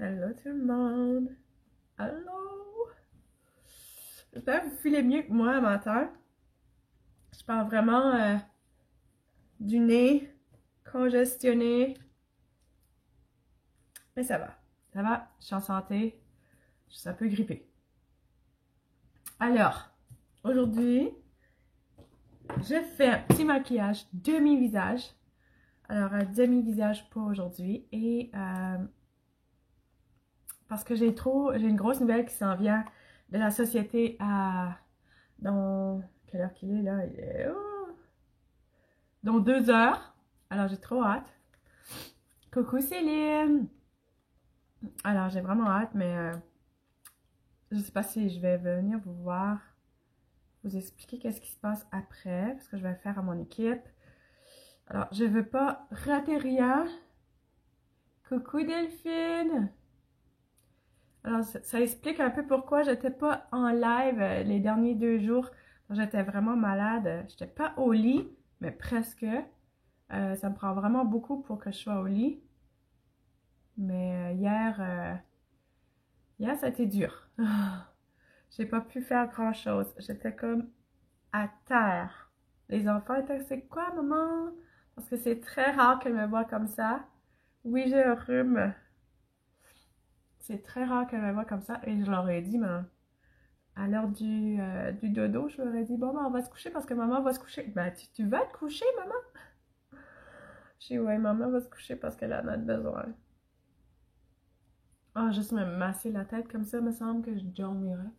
Hello tout le monde! Allô! J'espère que vous filez mieux que moi à matin. Je parle vraiment du nez congestionné. Mais ça va. Ça va, je suis en santé. Je suis un peu grippée. Alors, aujourd'hui, je fais un petit maquillage demi-visage. Alors, un demi-visage pour aujourd'hui. Et parce que j'ai une grosse nouvelle qui s'en vient de la société dans quelle heure qu'il est là? Il est dans 2 heures. Alors j'ai trop hâte. Coucou Céline! Alors j'ai vraiment hâte, mais je sais pas si je vais venir vous voir, vous expliquer qu'est-ce qui se passe après, parce que je vais le faire à mon équipe. Alors je veux pas rater rien. Coucou Delphine! Alors ça explique un peu pourquoi j'étais pas en live les derniers 2 jours. J'étais vraiment malade. J'étais pas au lit, mais presque. Ça me prend vraiment beaucoup pour que je sois au lit. Mais hier, ça a été dur. J'ai pas pu faire grand-chose. J'étais comme à terre. Les enfants étaient, c'est quoi, maman? Parce que c'est très rare qu'elles me voient comme ça. Oui, j'ai un rhume. C'est très rare qu'elles me voient comme ça. Et je leur ai dit, mais à l'heure du dodo, je leur ai dit, bon, ben, on va se coucher parce que maman va se coucher. Ben, tu vas te coucher, maman? J'ai dit, ouais, maman va se coucher parce qu'elle en a besoin. Ah, juste me masser la tête comme ça, me semble que je dormirais.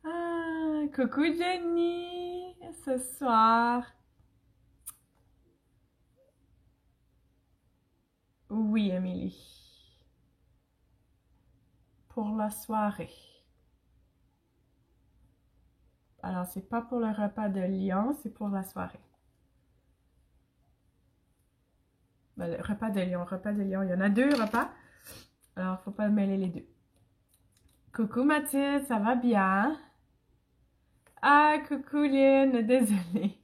Ah, coucou Jenny, ce soir. Oui, Émilie. Pour la soirée. Alors, c'est pas pour le repas de Lyon, c'est pour la soirée. Ben, le repas de Lyon, il y en a 2 repas. Alors, faut pas mêler les 2. Coucou Mathilde, ça va bien? Ah, coucou Lynn, désolée.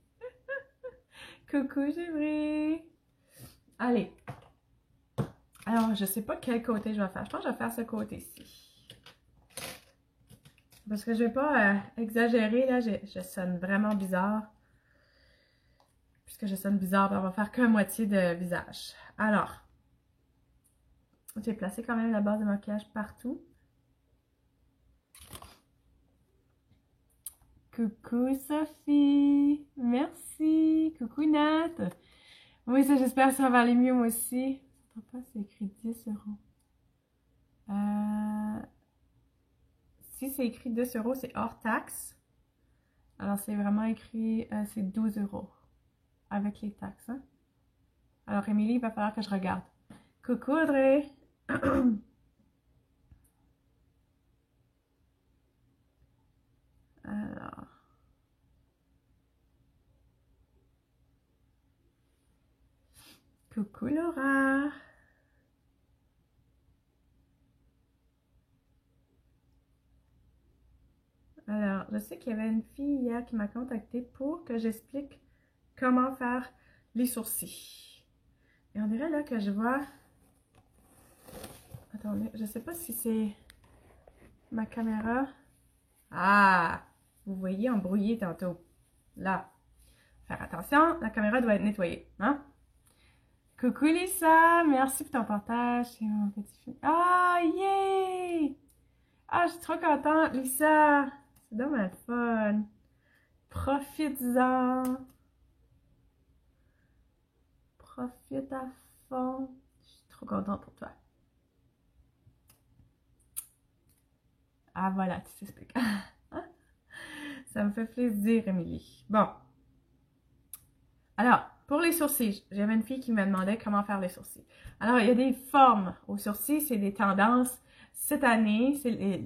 Coucou Givry. Allez. Alors, je sais pas quel côté je vais faire. Je pense que je vais faire ce côté-ci. Parce que je vais pas exagérer, là, je sonne vraiment bizarre. Puisque je sonne bizarre, ben, on va faire qu'un moitié de visage. Alors, j'ai placé quand même la base de maquillage partout. Coucou Sophie, merci. Coucou Nat. Oui, ça, j'espère que ça va aller mieux moi aussi. Je ne sais pas, c'est écrit 10 euros. Si c'est écrit 10 euros, c'est hors taxe. Alors, c'est vraiment écrit, c'est 12 euros avec les taxes. Hein? Alors, Émilie, il va falloir que je regarde. Coucou Audrey! Alors. Coucou Laura! Alors, je sais qu'il y avait une fille hier qui m'a contactée pour que j'explique comment faire les sourcils. Et on dirait là que je vois... Attendez, je sais pas si c'est ma caméra. Ah! Vous voyez embrouillé tantôt. Là. Faire attention, la caméra doit être nettoyée. Hein? Coucou Lisa! Merci pour ton partage. C'est mon petit film. Ah! Yeah! Ah, je suis trop contente, Lisa! C'est dommage fun! Profites-en! Profite à fond! Je suis trop contente pour toi. Ah, voilà, tu t'expliques. Ça me fait plaisir, Émilie. Bon. Alors, pour les sourcils, j'avais une fille qui me demandait comment faire les sourcils. Alors, il y a des formes aux sourcils, c'est des tendances. Cette année,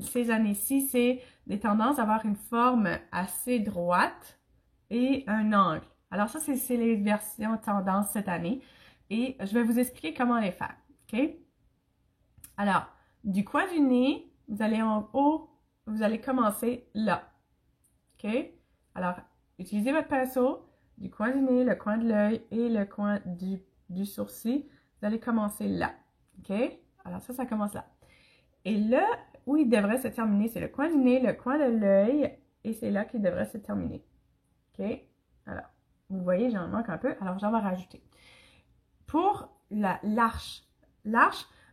ces années-ci, c'est des tendances à avoir une forme assez droite et un angle. Alors ça, c'est les versions tendances cette année. Et je vais vous expliquer comment les faire. OK? Alors, du coin du nez, vous allez en haut, vous allez commencer là. OK? Alors, utilisez votre pinceau, du coin du nez, le coin de l'œil et le coin du sourcil. Vous allez commencer là. OK? Alors ça commence là. Et là, où il devrait se terminer, c'est le coin du nez, le coin de l'œil, et c'est là qu'il devrait se terminer. OK? Alors, vous voyez, j'en manque un peu, alors j'en vais rajouter. Pour l'arche,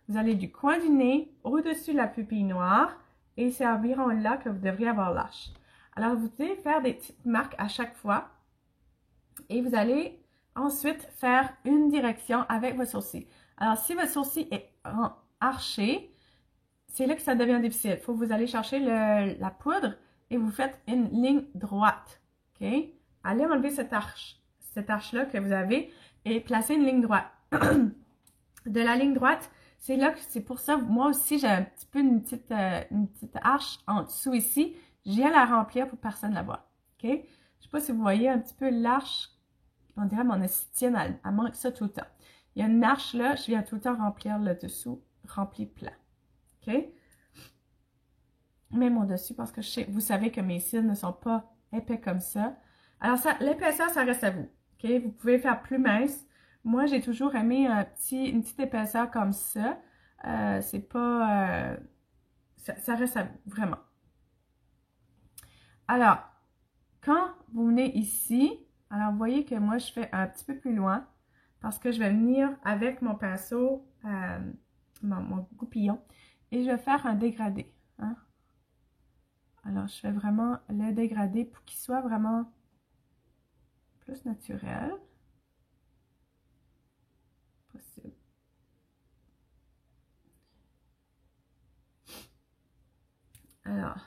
vous allez du coin du nez au-dessus de la pupille noire, et c'est environ là que vous devriez avoir l'arche. Alors, vous devez faire des petites marques à chaque fois, et vous allez ensuite faire une direction avec vos sourcils. Alors, si votre sourcil est arché, c'est là que ça devient difficile. Il faut que vous allez chercher la poudre et vous faites une ligne droite. OK? Allez enlever cette arche-là que vous avez et placer une ligne droite. De la ligne droite, c'est là que c'est pour ça, moi aussi, j'ai un petit peu une petite arche en dessous ici. Je viens la remplir pour que personne ne la voit. OK? Je ne sais pas si vous voyez un petit peu l'arche. On dirait mon esthétienne, elle manque ça tout le temps. Il y a une arche là, je viens tout le temps remplir le dessous, rempli plein. OK? Même au dessus parce que vous savez que mes cils ne sont pas épais comme ça. Alors, l'épaisseur, ça reste à vous. OK? Vous pouvez faire plus mince. Moi, j'ai toujours aimé une petite épaisseur comme ça. C'est pas... ça reste à vous, vraiment. Alors, quand vous venez ici, alors vous voyez que moi, je fais un petit peu plus loin parce que je vais venir avec mon pinceau, mon goupillon, et je vais faire un dégradé. Hein? Alors, je fais vraiment le dégradé pour qu'il soit vraiment plus naturel. Possible. Alors,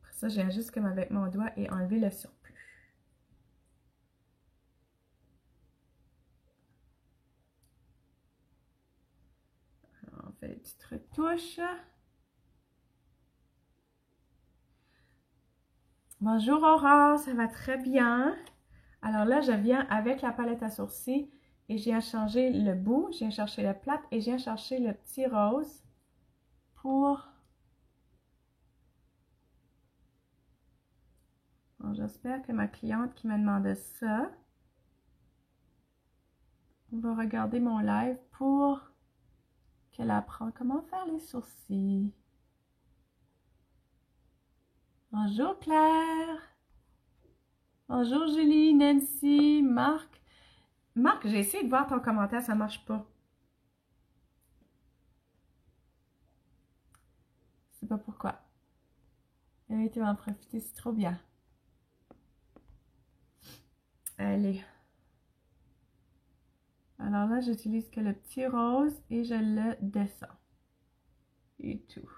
après ça, je viens juste comme avec mon doigt et enlever le surplus. Alors, on fait des petites retouches. Bonjour Aurore, ça va très bien. Alors là, je viens avec la palette à sourcils et je viens changer le bout, je viens chercher le plat et je viens chercher le petit rose pour... Bon, j'espère que ma cliente qui m'a demandé ça va regarder mon live pour qu'elle apprenne comment faire les sourcils. Bonjour Claire. Bonjour Julie, Nancy, Marc. Marc, j'ai essayé de voir ton commentaire, ça marche pas. Je sais pas pourquoi. Allez, tu vas en profiter, c'est trop bien. Allez. Alors là, j'utilise que le petit rose et je le descends. Et tout.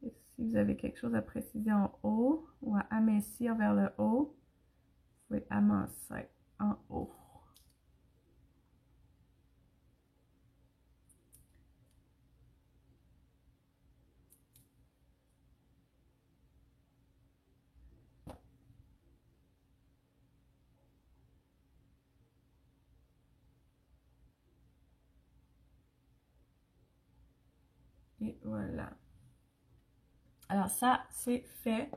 Et si vous avez quelque chose à préciser en haut ou à amincir vers le haut, vous pouvez amincir en haut. Et voilà. Alors ça, c'est fait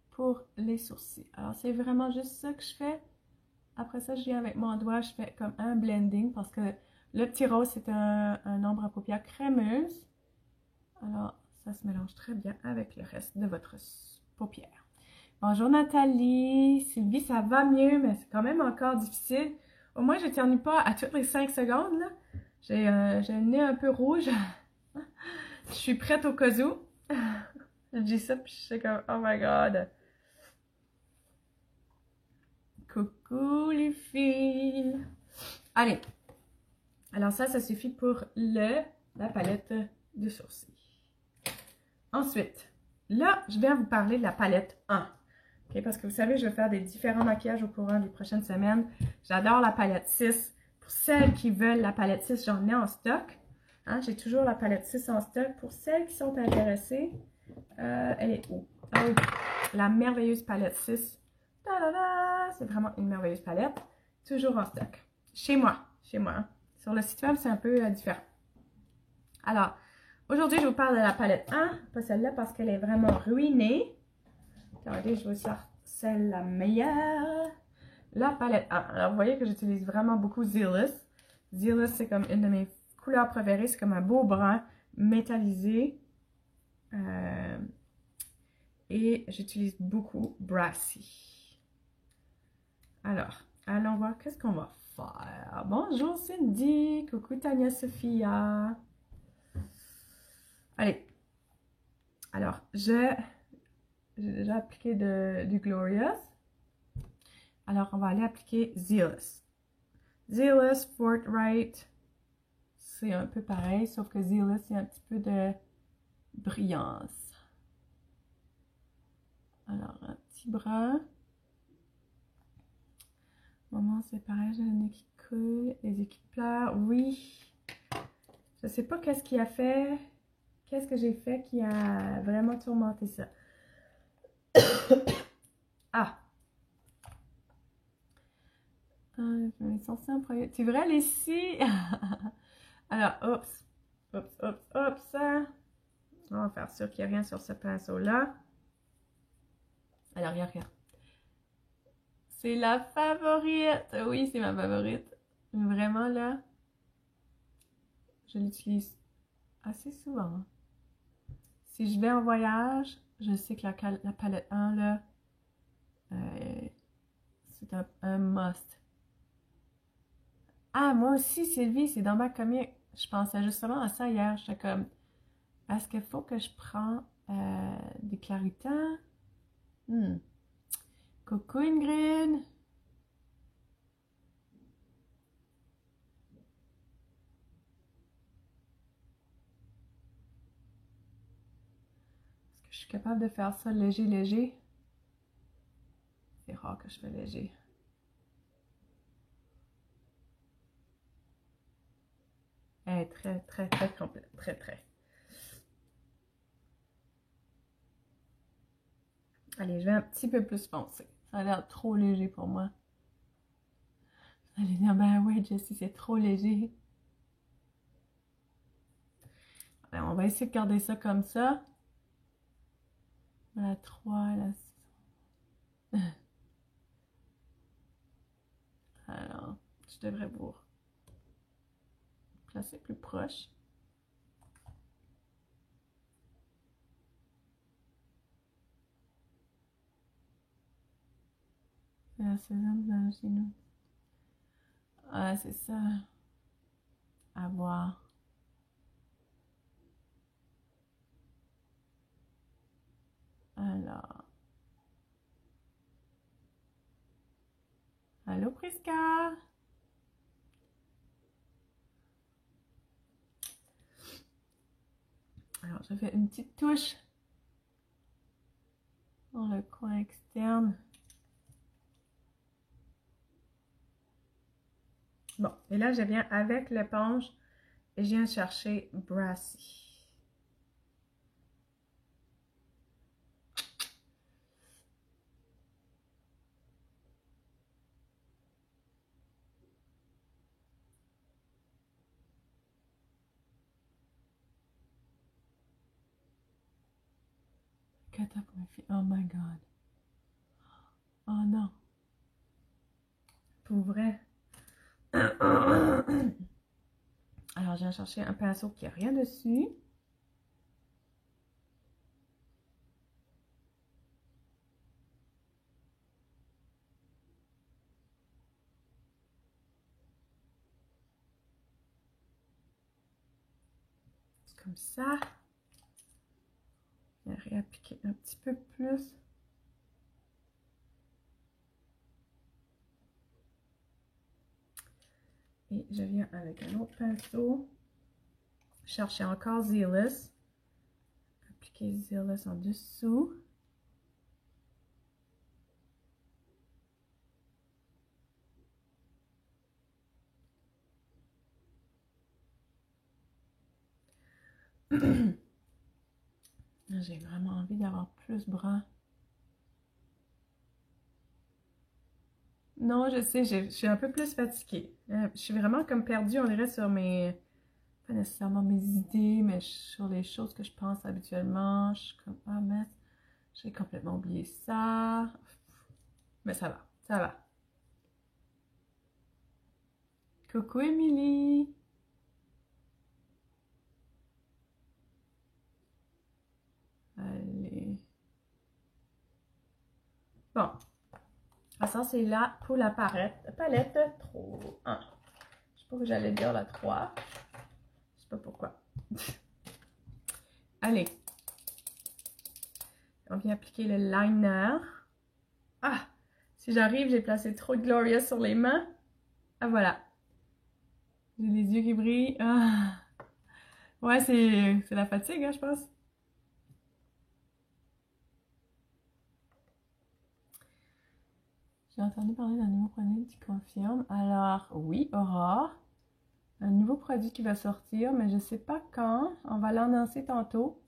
pour les sourcils. Alors c'est vraiment juste ça que je fais. Après ça, je viens avec mon doigt, je fais comme un blending parce que le petit rose, c'est un ombre à paupières crémeuse. Alors, ça se mélange très bien avec le reste de votre paupière. Bonjour Nathalie, Sylvie, ça va mieux, mais c'est quand même encore difficile. Au moins, je n'éternue pas à toutes les 5 secondes. J'ai le nez un peu rouge. Je suis prête au cas où. Je dis ça, puis je suis comme, oh my god. Coucou les filles. Allez. Alors ça suffit pour la palette de sourcils. Ensuite, là, je viens vous parler de la palette 1. Okay, parce que vous savez, je vais faire des différents maquillages au courant des prochaines semaines. J'adore la palette 6. Pour celles qui veulent la palette 6, j'en ai en stock. Hein, j'ai toujours la palette 6 en stock. Pour celles qui sont intéressées, elle est où? Oh, la merveilleuse palette 6. C'est vraiment une merveilleuse palette. Toujours en stock. Chez moi. Hein. Sur le site web, c'est un peu différent. Alors, aujourd'hui, je vous parle de la palette 1. Pas celle-là parce qu'elle est vraiment ruinée. Attendez, je vous sors celle la meilleure. La palette 1. Alors, vous voyez que j'utilise vraiment beaucoup Zealous. Zealous, c'est comme une de mes couleurs préférées. C'est comme un beau brun métallisé. Et j'utilise beaucoup Brassy. Alors, allons voir qu'est-ce qu'on va faire. Bonjour Cindy, coucou Tania Sophia. Allez, alors j'ai déjà appliqué du Glorious. Alors on va aller appliquer Zealous. Zealous, Forthright, c'est un peu pareil, sauf que Zealous, il y a un petit peu de brillance. Alors, un petit bras. Maman, c'est pareil, j'ai le nez qui coule, les yeux qui pleurent. Oui, je sais pas qu'est-ce qui a fait, qu'est-ce que j'ai fait qui a vraiment tourmenté ça. Ah! Je suis censée employer. C'est vrai, les scies? Alors, oups, oups, oups, oups. On va faire sûr qu'il n'y a rien sur ce pinceau-là. Alors, il n'y a rien. C'est la favorite. Oui, c'est ma favorite. Vraiment, là, je l'utilise assez souvent. Si je vais en voyage, je sais que la palette 1, là, c'est un must. Ah, moi aussi, Sylvie, c'est dans ma comique. Je pensais justement à ça hier. J'étais comme, est-ce qu'il faut que je prends des claritants? Coucou Ingrid! Est-ce que je suis capable de faire ça léger, léger? C'est rare que je fais léger. Elle est très, très, très complète. Très, très. Allez, je vais un petit peu plus foncer. Ça a l'air trop léger pour moi. Vous allez dire, ben ouais, Jessie, c'est trop léger. Alors, on va essayer de garder ça comme ça. La 3, la 6. Alors, je devrais vous placer plus proche. La saison de chez nous. Ah, c'est ça. À voir. Alors. Allô, Prisca? Alors, je fais une petite touche dans le coin externe. Bon, et là, je viens avec l'éponge et je viens chercher Brassy. Cata pour mes filles. Oh my god. Oh non. Pour vrai. Alors, je viens chercher un pinceau qui n'a rien dessus. Comme ça. Je vais réappliquer un petit peu plus. Et je viens avec un autre pinceau. Chercher encore Zealous. Appliquer Zealous en dessous. J'ai vraiment envie d'avoir plus brun. Non, je sais, je suis un peu plus fatiguée. Je suis vraiment comme perdue, on dirait, sur mes... Pas nécessairement mes idées, mais sur les choses que je pense habituellement. Je suis comme, ah mince, j'ai complètement oublié ça. Mais ça va, ça va. Coucou Émilie. Allez. Bon. Ça, c'est là pour la palette 3. Je sais pas que j'allais dire la 3. Je sais pas pourquoi. Allez. On vient appliquer le liner. Ah! Si j'arrive, j'ai placé trop de Gloria sur les mains. Ah, voilà. J'ai les yeux qui brillent. Ah. Ouais, c'est la fatigue, hein, je pense. J'ai entendu parler d'un nouveau produit, tu confirmes? Alors, oui, Aurore. Un nouveau produit qui va sortir, mais je ne sais pas quand. On va l'annoncer tantôt.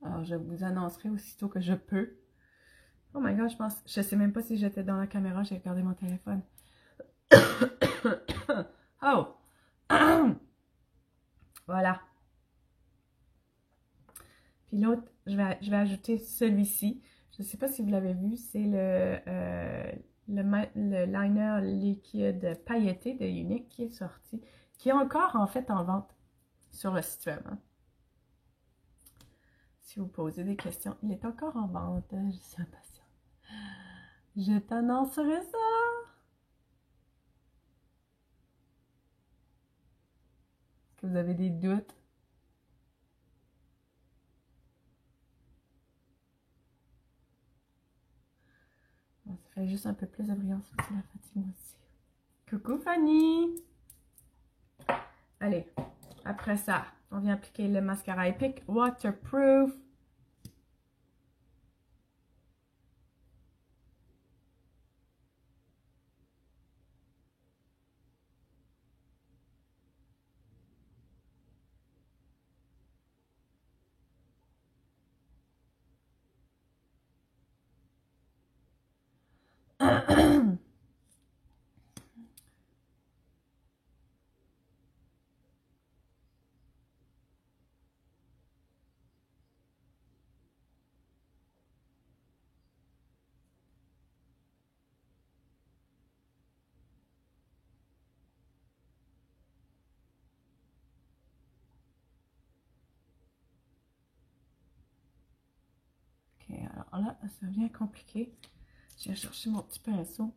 Alors, je vous annoncerai aussitôt que je peux. Oh my god, je sais même pas si j'étais dans la caméra, j'ai regardé mon téléphone. Oh! Voilà. Puis l'autre, je vais ajouter celui-ci. Je ne sais pas si vous l'avez vu, c'est le liner liquide pailleté de Unique qui est sorti, qui est encore en fait en vente sur le site web. Hein. Si vous posez des questions, il est encore en vente. Je suis impatiente. Je t'annoncerai ça. Est-ce que vous avez des doutes? Bon, ça fait juste un peu plus de brillance aussi, la fatigue aussi. Coucou Fanny! Allez, après ça, on vient appliquer le mascara Epic Waterproof. Ok, alors là, ça devient compliqué. Je vais chercher mon petit pinceau.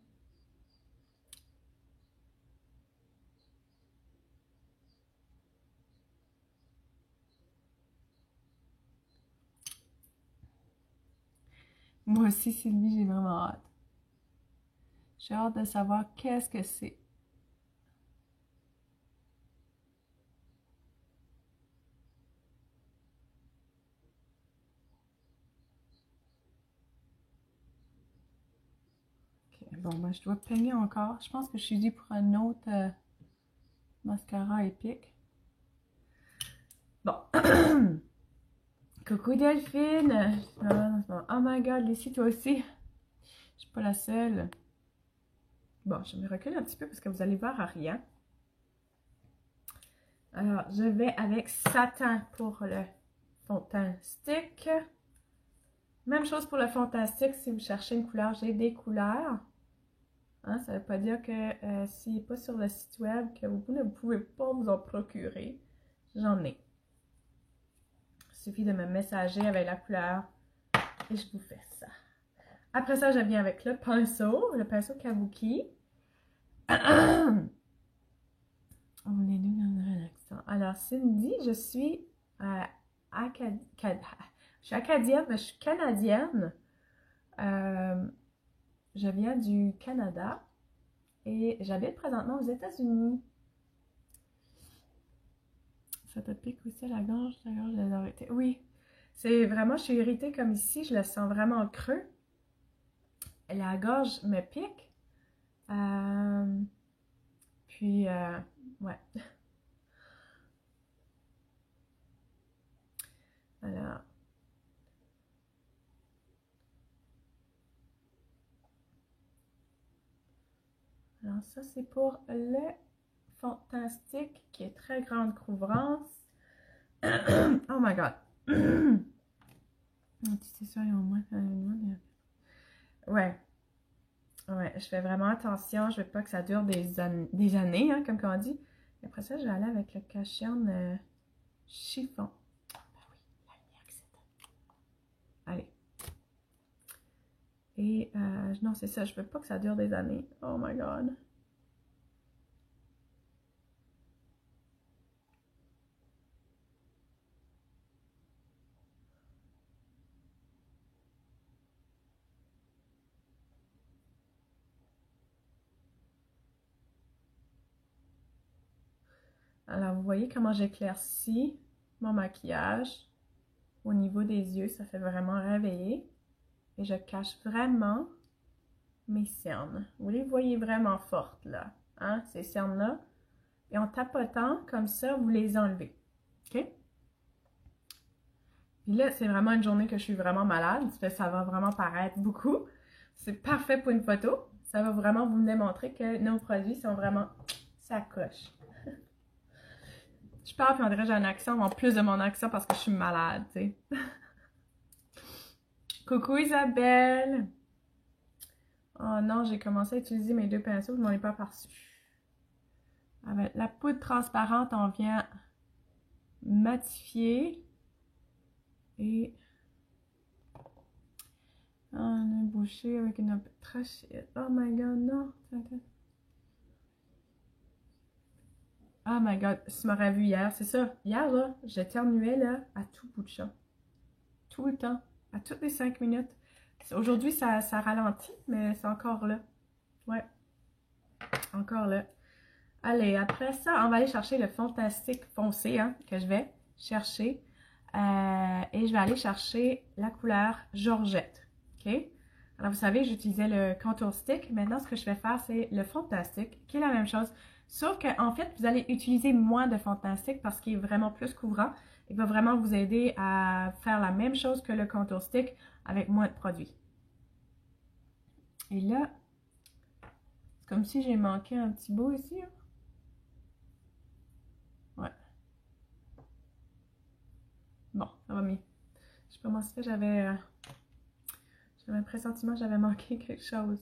Moi aussi, Sylvie, j'ai vraiment hâte. J'ai hâte de savoir qu'est-ce que c'est. Ok, bon, moi, je dois peigner encore. Je pense que je suis due pour un autre mascara épique. Bon. Coucou Delphine! Oh my god, Lucie, toi aussi? Je suis pas la seule. Bon, je me recule un petit peu parce que vous allez voir à rien. Alors, je vais avec Satin pour le fond de teint stick. Même chose pour le fond de teint stick, si vous cherchez une couleur, j'ai des couleurs. Hein, ça ne veut pas dire que s'il n'est pas sur le site web, que vous ne pouvez pas vous en procurer. J'en ai. Il suffit de me messager avec la couleur et je vous fais ça. Après ça, je viens avec le pinceau Kabuki. On est nous dans le relaxant. Alors, Cindy, je suis acadienne, mais je suis canadienne. Je viens du Canada et j'habite présentement aux États-Unis. Ça te pique aussi à la gorge de l'arrêter. Oui, c'est vraiment, je suis irritée comme ici, je le sens vraiment creux. La gorge me pique. Puis, ouais. Alors ça, c'est pour le fond de teint stick qui est très grande couvrance. Oh my god. C'est ça, au moins. Ouais. Ouais, je fais vraiment attention. Je veux pas que ça dure des années, hein, comme on dit. Et après ça, je vais aller avec le cache-yarn chiffon. Ben oui, la lumière qui s'éteint. Allez. Et non, c'est ça, je veux pas que ça dure des années. Oh my god. Alors, vous voyez comment j'éclaircis mon maquillage au niveau des yeux. Ça fait vraiment réveiller. Et je cache vraiment mes cernes. Vous les voyez vraiment fortes, là. Hein, ces cernes-là. Et en tapotant, comme ça, vous les enlevez. OK? Puis là, c'est vraiment une journée que je suis vraiment malade. Ça va vraiment paraître beaucoup. C'est parfait pour une photo. Ça va vraiment vous démontrer que nos produits sont vraiment ça coche. Je parle puis on dirait que j'ai un accent en plus de mon accent parce que je suis malade, tu sais. Coucou Isabelle! Oh non, j'ai commencé à utiliser mes 2 pinceaux, je m'en ai pas aperçu. Avec la poudre transparente, on vient matifier et on est bouché avec une trachette. Oh my god, non! Oh my god, si tu m'aurais vu hier, c'est ça. Hier, là, j'éternuais, là, à tout bout de champ. Tout le temps. À toutes les 5 minutes. Aujourd'hui, ça ralentit, mais c'est encore là. Ouais, encore là. Allez, après ça, on va aller chercher le Fantastique foncé, hein, que je vais chercher. Et je vais aller chercher la couleur Georgette. OK? Alors, vous savez, j'utilisais le Contour Stick. Maintenant, ce que je vais faire, c'est le Fantastique, qui est la même chose. Sauf qu'en fait, vous allez utiliser moins de Fantastique parce qu'il est vraiment plus couvrant. Il va vraiment vous aider à faire la même chose que le Contour Stick avec moins de produits. Et là, c'est comme si j'ai manqué un petit bout ici. Hein? Ouais. Bon, ça va mieux. Je sais pas moi, j'avais un pressentiment que j'avais manqué quelque chose.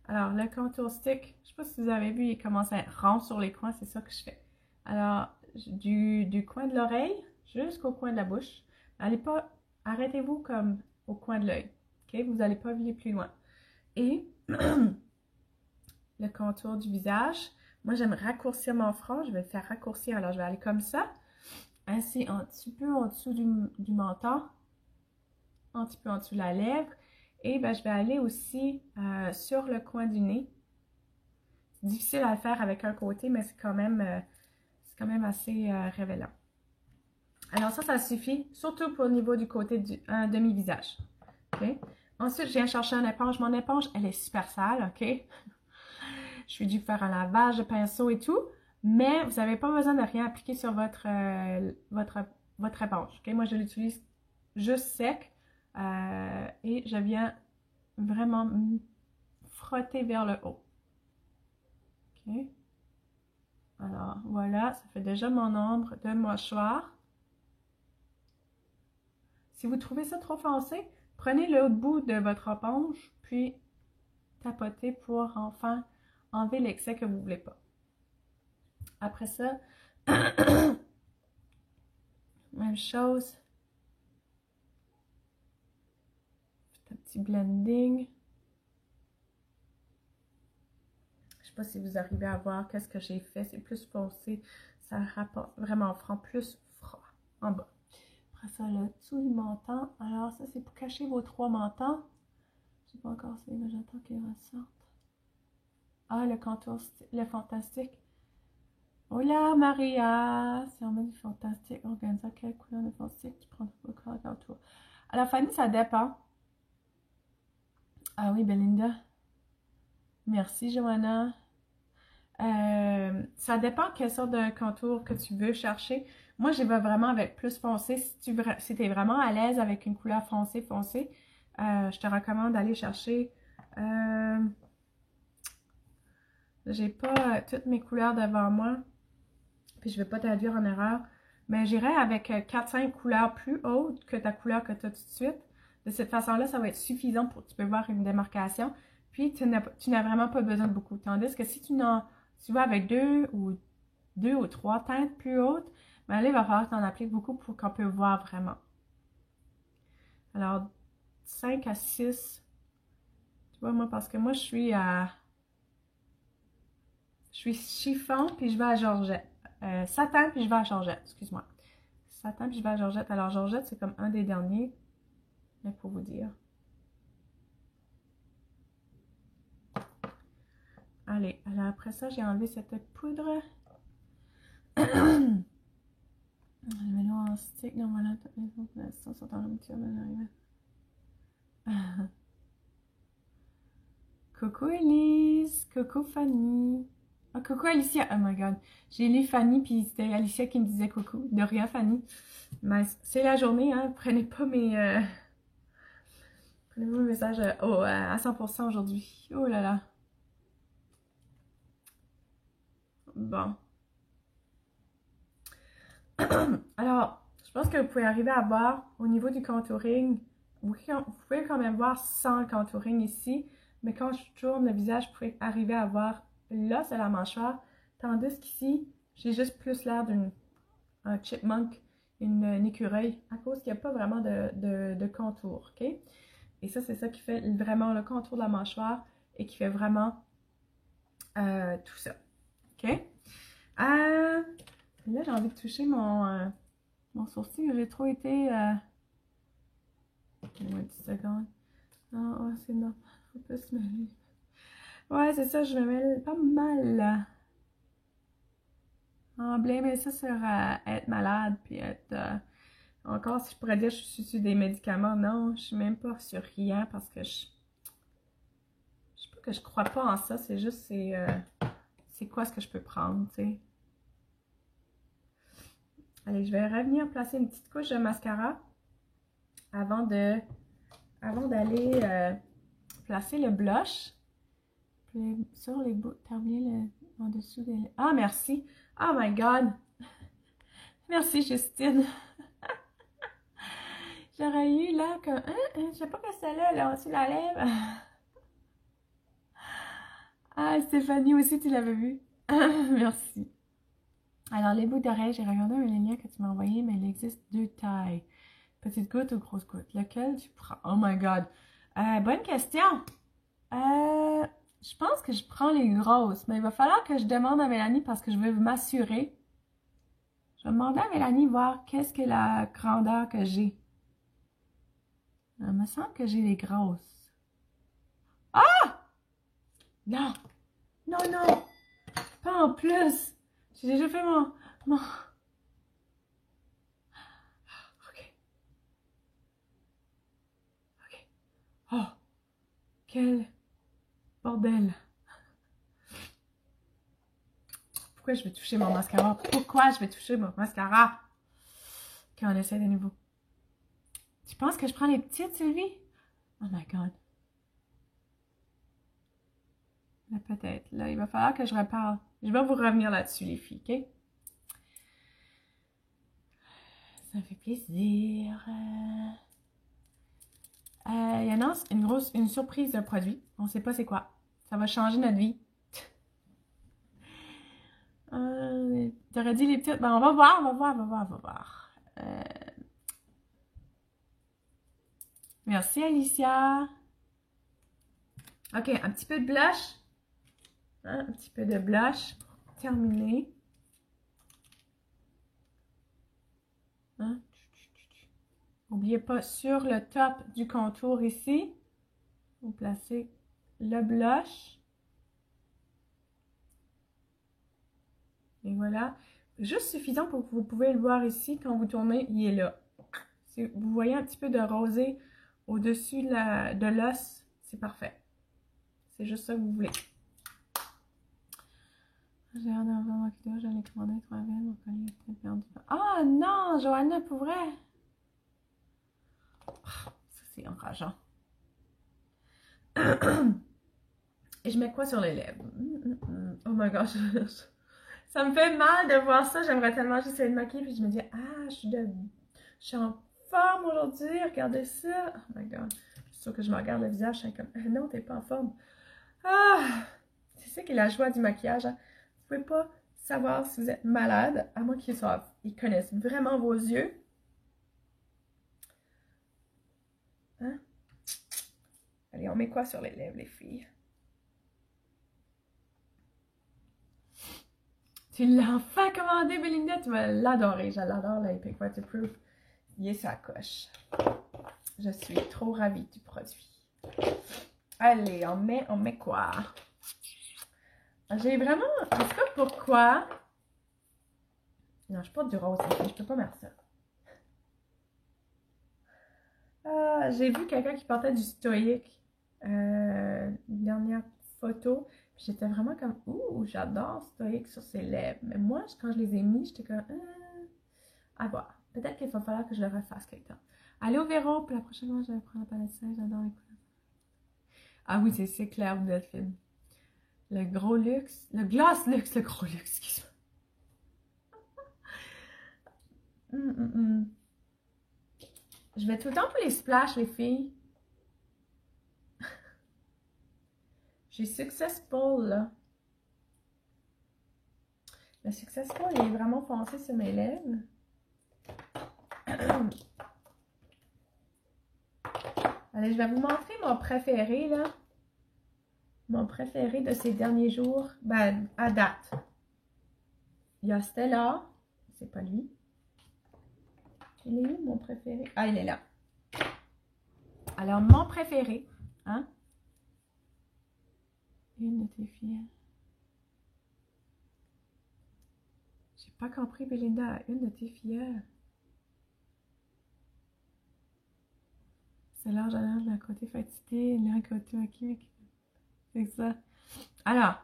Alors, le contour stick, je sais pas si vous avez vu, il commence à être rond sur les coins, c'est ça que je fais. Alors, du coin de l'oreille jusqu'au coin de la bouche. Allez pas, arrêtez-vous comme au coin de l'œil. OK? Vous n'allez pas aller plus loin. Et le contour du visage. Moi, j'aime raccourcir mon front. Je vais le faire raccourcir. Alors, je vais aller comme ça. Ainsi, un petit peu en dessous du menton. Un petit peu en dessous de la lèvre. Et ben, je vais aller aussi sur le coin du nez. C'est difficile à le faire avec un côté, mais c'est quand même assez révélant. Alors ça suffit, surtout pour le niveau du côté du demi-visage. Okay? Ensuite, je viens chercher une éponge. Mon éponge, elle est super sale, ok? Je suis dû faire un lavage de pinceau et tout, mais vous n'avez pas besoin de rien appliquer sur votre éponge. Okay? Moi, je l'utilise juste sec et je viens vraiment frotter vers le haut. Ok. Alors, voilà, ça fait déjà mon ombre de mâchoire. Si vous trouvez ça trop foncé, prenez l'autre bout de votre éponge, puis tapotez pour enfin enlever l'excès que vous ne voulez pas. Après ça, même chose. Un petit blending. Je ne sais pas si vous arrivez à voir qu'est-ce que j'ai fait. C'est plus foncé. Ça rapporte vraiment franc, plus froid en bas. Après ça, le dessous du menton. Alors ça, c'est pour cacher vos 3 mentons. Je ne sais pas encore si j'attends qu'il ressorte. Ah, le contour, le fantastique. Hola Maria, c'est en mode du fantastique. Organise quelle couleur de fantastique tu prends pour le contour. Alors Fanny, ça dépend. Ah oui, Belinda. Merci Joanna. Ça dépend quelle sorte de contour que tu veux chercher. Moi, j'y vais vraiment avec plus foncé. Si tu es vraiment à l'aise avec une couleur foncée, je te recommande d'aller chercher. J'ai pas toutes mes couleurs devant moi. Puis je vais pas t'induire en erreur. Mais j'irai avec 4-5 couleurs plus hautes que ta couleur que tu as tout de suite. De cette façon-là, ça va être suffisant pour que tu peux voir une démarcation. Puis, tu n'as vraiment pas besoin de beaucoup. Tandis que si tu vas avec deux ou trois teintes plus hautes, ben là, il va falloir que tu en appliques beaucoup pour qu'on puisse voir vraiment. Alors, 5 à 6. Tu vois, moi, parce que moi, je suis chiffon, puis je vais à Georgette. Satin, puis je vais à Georgette, excuse-moi. Satin, puis je vais à Georgette. Alors, Georgette, c'est comme un des derniers, mais pour vous dire. Allez, alors après ça, j'ai enlevé cette poudre. Mets-le en stick. Non, voilà, toutes les informations sont en rupture. Coucou Elise, coucou Fanny. Oh, coucou Alicia. Oh my god. J'ai lu Fanny, puis c'était Alicia qui me disait coucou. De rien, Fanny. Mais c'est la journée, hein. Prenez pas mes messages à 100% aujourd'hui. Oh là là. Bon. Alors, je pense que vous pouvez arriver à voir au niveau du contouring. Vous pouvez quand même voir sans le contouring ici. Mais quand je tourne le visage, vous pouvez arriver à voir l'os de la mâchoire. Tandis qu'ici, j'ai juste plus l'air d'un chipmunk, une écureuil, à cause qu'il n'y a pas vraiment de contour, ok? Et ça, c'est ça qui fait vraiment le contour de la mâchoire et qui fait vraiment tout ça, ok? Là, j'ai envie de toucher mon sourcil. J'ai trop été... Une petite seconde. Oh, c'est normal. Faut pas se mêler. Ouais, c'est ça, je me mêle pas mal. En blâmer ça sur être malade, puis être... encore, si je pourrais dire je suis sur des médicaments, non, je suis même pas sur rien parce que je sais pas que je crois pas en ça, c'est juste, c'est quoi ce que je peux prendre, tu sais. Allez, je vais revenir placer une petite couche de mascara avant d'aller placer le blush. Puis sur les bouts, terminer en dessous des... Ah, merci! Oh my God! Merci, Justine! J'aurais eu là comme... je sais pas que c'est là, au-dessus de la lèvre. Ah, Stéphanie aussi, tu l'avais vu. Merci. Alors, les bouts d'oreilles, j'ai regardé un lien que tu m'as envoyé, mais il existe deux tailles. Petite goutte ou grosse goutte? Lequel tu prends? Oh my God! Bonne question! Je pense que je prends les grosses, mais il va falloir que je demande à Mélanie parce que je veux m'assurer. Je vais demander à Mélanie voir qu'est-ce que la grandeur que j'ai. Il me semble que j'ai les grosses. Ah! Non! Non, non! Pas en plus! J'ai déjà fait mon... Ok. Ok. Oh! Quel bordel! Pourquoi je vais toucher mon mascara? Pourquoi je vais toucher mon mascara? Ok, on essaie de nouveau. Tu penses que je prends les petites, Sylvie? Oh my God. Là, peut-être. Là, il va falloir que je reparle. Je vais vous revenir là-dessus, les filles, ok? Ça fait plaisir. Il y en a une surprise de produit. On ne sait pas c'est quoi. Ça va changer notre vie. T'aurais dit les petites. Ben, on va voir, on va voir. Merci, Alicia. Ok, un petit peu de blush. Hein, un petit peu de blush pour terminer. Hein? N'oubliez pas, sur le top du contour ici, vous placez le blush. Et voilà. Juste suffisant pour que vous pouvez le voir ici. Quand vous tournez, il est là. Si vous voyez un petit peu de rosé au-dessus de l'os, c'est parfait. C'est juste ça que vous voulez. J'ai hâte d'avoir ma vidéo, j'allais commander 3 verres, mon collier est peut-être perdu. Ah non, Johanna, pour vrai! Ça, c'est enrageant. Et je mets quoi sur les lèvres? Oh my gosh, Ça me fait mal de voir ça. J'aimerais tellement juste aller me maquiller. Puis je me dis, ah, je suis en forme aujourd'hui. Regardez ça. Oh my god. Je suis sûre que je me regarde le visage. Je suis comme, non, t'es pas en forme. Ah! C'est ça qui est la joie du maquillage. Hein. Vous pouvez pas savoir si vous êtes malade, à moins ils connaissent vraiment vos yeux. Hein? Allez, on met quoi sur les lèvres, les filles? Tu l'as enfin commandé, Belinda. Tu vas l'adorer. Je l'adore, la Epic Waterproof. Il est sa coche. Je suis trop ravie du produit. Allez, on met quoi? J'ai vraiment... Je sais pas pourquoi. Non, je porte du rose. Je peux pas mettre ça. J'ai vu quelqu'un qui portait du stoïque. Une dernière photo. J'étais vraiment comme, ouh, j'adore stoïque sur ses lèvres. Mais moi, quand je les ai mis, j'étais comme, à voir. Peut-être qu'il va falloir que je le refasse quelque temps. Allez au Véro, puis la prochaine fois, je vais prendre la palette sèche. J'adore les couleurs. Ah oui, c'est clair, vous êtes fine. Le gros luxe. Le gloss luxe, le gros luxe, excuse-moi. Je vais tout le temps pour les splashs, les filles. J'ai Successful, là. Le Successful, il est vraiment foncé sur mes lèvres. Allez, je vais vous montrer mon préféré, là. Mon préféré de ces derniers jours, ben, à date. Il y a Stella. C'est pas lui. Il est où, mon préféré? Ah, il est là. Alors, mon préféré, hein? Une de tes filles. J'ai pas compris, Belinda. Une de tes filles. C'est l'âge à l'âge, la côté fatigué, le côté maquillé. C'est ça. Alors,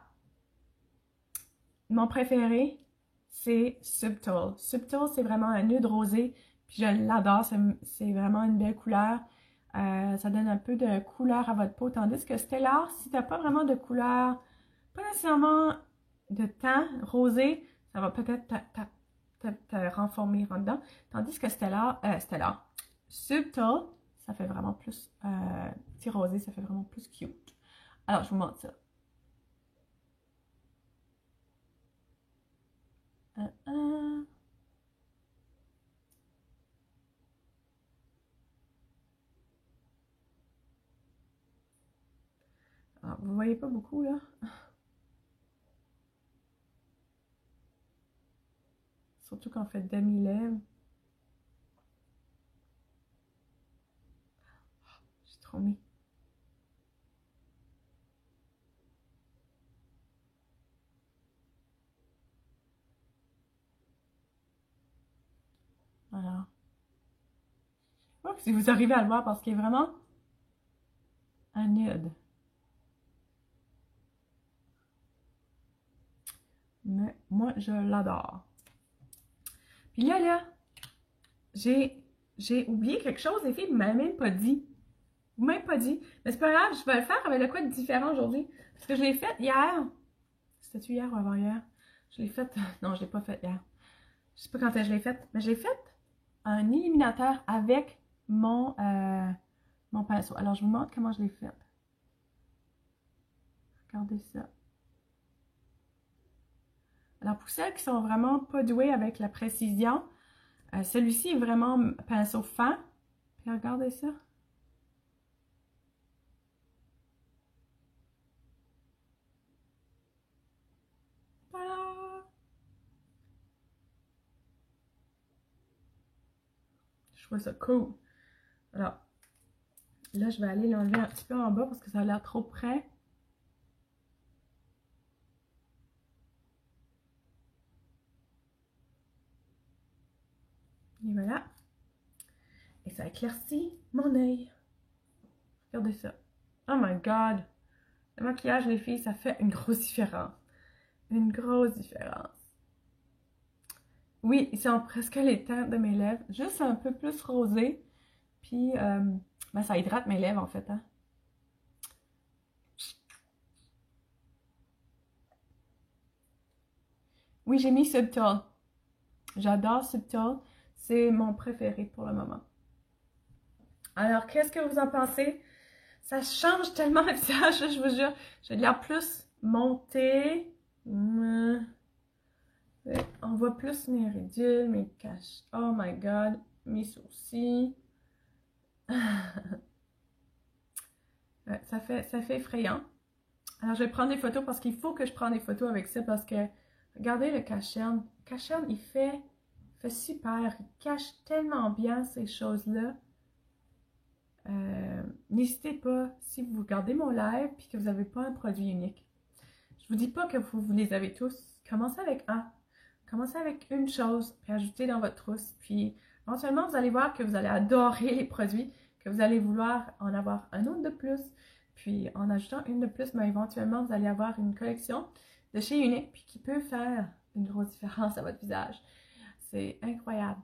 mon préféré, c'est Subtle. Subtle, c'est vraiment un nude rosé. Puis je l'adore. C'est vraiment une belle couleur. Ça donne un peu de couleur à votre peau. Tandis que Stellar, si tu n'as pas vraiment de couleur, pas nécessairement de teint rosé, ça va peut-être te renformer en dedans. Tandis que Stellar, Subtle, ça fait vraiment plus, petit rosé, ça fait vraiment plus cute. Alors, je vous montre ça. Alors, vous voyez pas beaucoup, là? Surtout quand on fait demi-lèvres. J'ai trop mis. Alors. Je sais pas si vous arrivez à le voir parce qu'il est vraiment un nude. Mais moi, je l'adore. Puis là, j'ai oublié quelque chose, les filles, vous m'avez même pas dit. Vous m'avez pas dit. Mais c'est pas grave, je vais le faire avec le quoi de différent aujourd'hui. Parce que je l'ai fait hier. C'était-tu hier ou avant-hier? Je l'ai fait. Non, je l'ai pas fait hier. Je sais pas quand je l'ai fait. Mais je l'ai fait un illuminateur avec mon pinceau. Alors, je vous montre comment je l'ai fait. Regardez ça. Alors, pour celles qui sont vraiment pas douées avec la précision, celui-ci est vraiment pinceau fin. Puis regardez ça. Voilà. Je trouve ça cool. Alors, là, je vais aller l'enlever un petit peu en bas parce que ça a l'air trop près. Et voilà. Et ça éclaircit mon œil. Regardez ça. Oh my god. Le maquillage, les filles, ça fait une grosse différence. Une grosse différence. Oui, ils sont presque les teintes de mes lèvres. Juste un peu plus rosé. Puis, ben, ça hydrate mes lèvres, en fait. Hein. Oui, j'ai mis Subtle. J'adore Subtle. C'est mon préféré pour le moment. Alors, qu'est-ce que vous en pensez? Ça change tellement le visage, je vous jure. J'ai l'air plus monté. On voit plus mes ridules, mes caches. Oh my god, mes sourcils. Ça fait effrayant. Alors, je vais prendre des photos parce qu'il faut que je prenne des photos avec ça parce que, regardez le cache-cerne. Le cache-cerne, il fait super. Il cache tellement bien ces choses-là. N'hésitez pas, si vous regardez mon live et que vous n'avez pas un produit unique. Je ne vous dis pas que vous les avez tous. Commencez avec un. Commencez avec une chose, puis ajoutez dans votre trousse. Puis, éventuellement, vous allez voir que vous allez adorer les produits, que vous allez vouloir en avoir un autre de plus. Puis, en ajoutant une de plus, mais éventuellement, vous allez avoir une collection de chez Unique, puis qui peut faire une grosse différence à votre visage. C'est incroyable.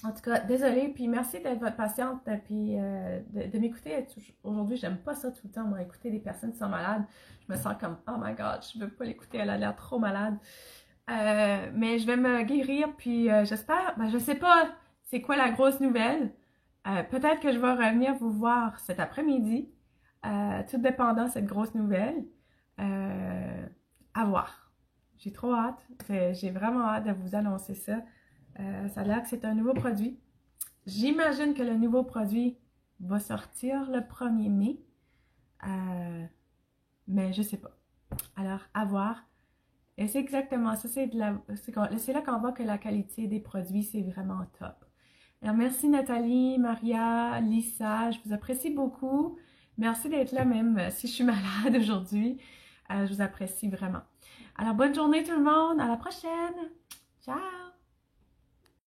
En tout cas, désolée, puis merci d'être votre patiente, puis de m'écouter. Aujourd'hui, j'aime pas ça tout le temps, moi, écouter des personnes qui sont malades. Je me sens comme, oh my god, je veux pas l'écouter, elle a l'air trop malade. Mais je vais me guérir, puis j'espère, je sais pas c'est quoi la grosse nouvelle. Peut-être que je vais revenir vous voir cet après-midi, tout dépendant de cette grosse nouvelle. À voir. J'ai trop hâte, j'ai vraiment hâte de vous annoncer ça. Ça a l'air que c'est un nouveau produit. J'imagine que le nouveau produit va sortir le 1er mai. Mais je sais pas. Alors, à voir. Et c'est exactement ça. C'est là qu'on voit que la qualité des produits, c'est vraiment top. Alors, merci Nathalie, Maria, Lisa. Je vous apprécie beaucoup. Merci d'être là même si je suis malade aujourd'hui. Je vous apprécie vraiment. Alors, bonne journée tout le monde. À la prochaine. Ciao!